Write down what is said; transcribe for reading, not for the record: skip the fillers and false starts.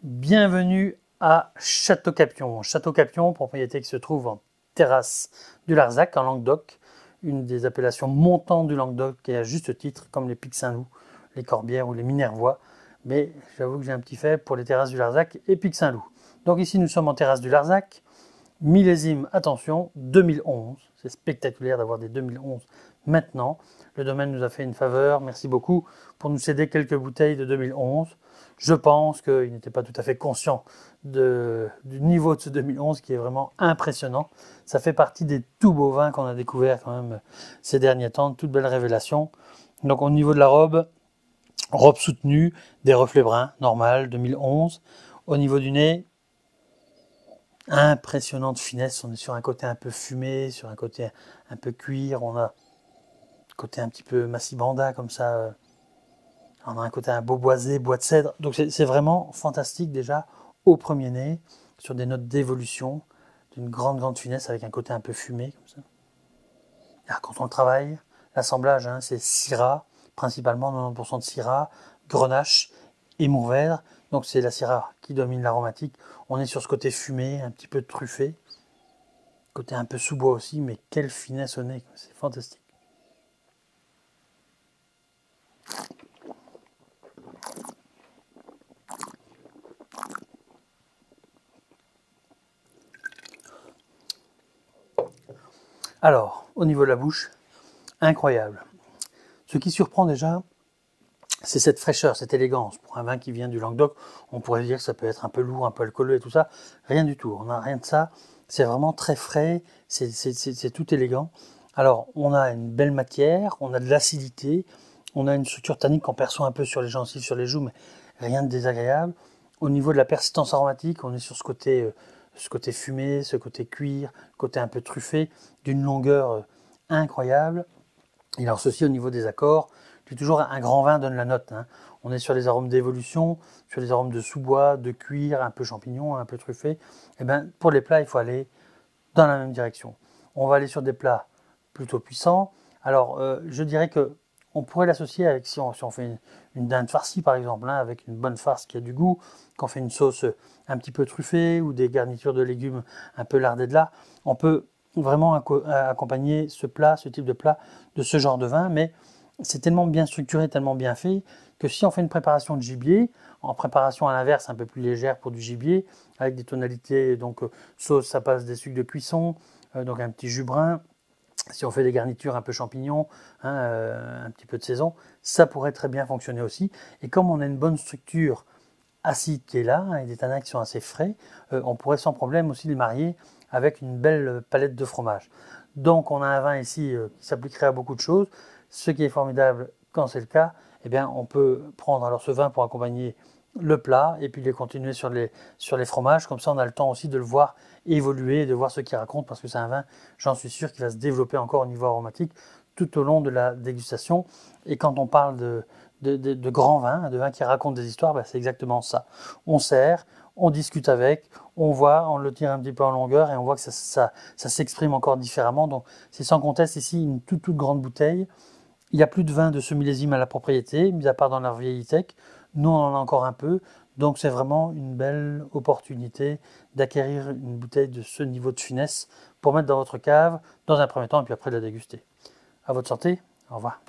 Bienvenue à Château-Capion. Château-Capion, propriété qui se trouve en terrasse du Larzac, en Languedoc, une des appellations montantes du Languedoc, et à juste titre, comme les Pics Saint-Loup, les Corbières ou les Minervois. Mais j'avoue que j'ai un petit fait pour les terrasses du Larzac et Pics Saint-Loup. Donc ici, nous sommes en terrasse du Larzac, millésime, attention, 2011. C'est spectaculaire d'avoir des 2011 maintenant. Le domaine nous a fait une faveur, merci beaucoup, pour nous céder quelques bouteilles de 2011. Je pense qu'il n'était pas tout à fait conscient du niveau de ce 2011 qui est vraiment impressionnant. Ça fait partie des tout beaux vins qu'on a découverts quand même ces derniers temps, de toutes belles révélations. Donc au niveau de la robe soutenue, des reflets bruns, normal, 2011. Au niveau du nez, impressionnante finesse, on est sur un côté un peu fumé, sur un côté un peu cuir, on a un côté un petit peu massibanda comme ça, on a un côté un beau boisé, bois de cèdre, donc c'est vraiment fantastique déjà au premier nez, sur des notes d'évolution, d'une grande finesse avec un côté un peu fumé comme ça. Alors quand on le travaille, l'assemblage c'est Syrah, principalement 90% de Syrah, Grenache et Mourvèdre, donc c'est la Syrah qui domine l'aromatique. On est sur ce côté fumé, un petit peu truffé, côté un peu sous-bois aussi, mais quelle finesse au nez, c'est fantastique. Alors, au niveau de la bouche, incroyable. Ce qui surprend déjà, c'est cette fraîcheur, cette élégance. Pour un vin qui vient du Languedoc, on pourrait dire que ça peut être un peu lourd, un peu alcooleux et tout ça. Rien du tout, on n'a rien de ça. C'est vraiment très frais, c'est tout élégant. Alors, on a une belle matière, on a de l'acidité, on a une structure tannique qu'on perçoit un peu sur les gencives, sur les joues, mais rien de désagréable. Au niveau de la persistance aromatique, on est sur ce côté fumé, ce côté cuir, côté un peu truffé, d'une longueur incroyable. Et alors ceci au niveau des accords, puis toujours un grand vin donne la note. On est sur les arômes d'évolution, sur les arômes de sous-bois, de cuir, un peu champignon, un peu truffé. Et bien pour les plats, il faut aller dans la même direction. On va aller sur des plats plutôt puissants. Alors je dirais que on pourrait l'associer avec, si on fait une dinde farcie par exemple, avec une bonne farce qui a du goût, qu'on fait une sauce un petit peu truffée ou des garnitures de légumes un peu lardées de là, on peut vraiment accompagner ce plat, ce type de plat, de ce genre de vin, mais c'est tellement bien structuré, tellement bien fait, que si on fait une préparation de gibier, en préparation à l'inverse un peu plus légère pour du gibier, avec des tonalités, donc sauce, ça passe des sucres de cuisson, donc un petit jus brun, si on fait des garnitures un peu champignons, un petit peu de saison, ça pourrait très bien fonctionner aussi. Et comme on a une bonne structure acide qui est là, et des tanins qui sont assez frais, on pourrait sans problème aussi les marier avec une belle palette de fromage. Donc on a un vin ici qui s'appliquerait à beaucoup de choses. Ce qui est formidable quand c'est le cas, eh bien on peut prendre alors ce vin pour accompagner le plat et puis les continuer sur les fromages. Comme ça on a le temps aussi de le voir évoluer, de voir ce qu'il raconte, parce que c'est un vin, j'en suis sûr, qui va se développer encore au niveau aromatique tout au long de la dégustation. Et quand on parle de grands vins, de vins qui racontent des histoires, c'est exactement ça. On sert, on discute avec, on voit, on le tire un petit peu en longueur et on voit que ça s'exprime encore différemment. Donc c'est sans conteste ici une toute grande bouteille. Il n'y a plus de vin de ce millésime à la propriété, mis à part dans leur vieillitech. Nous, on en a encore un peu. Donc, c'est vraiment une belle opportunité d'acquérir une bouteille de ce niveau de finesse pour mettre dans votre cave, dans un premier temps, et puis après de la déguster. À votre santé, au revoir.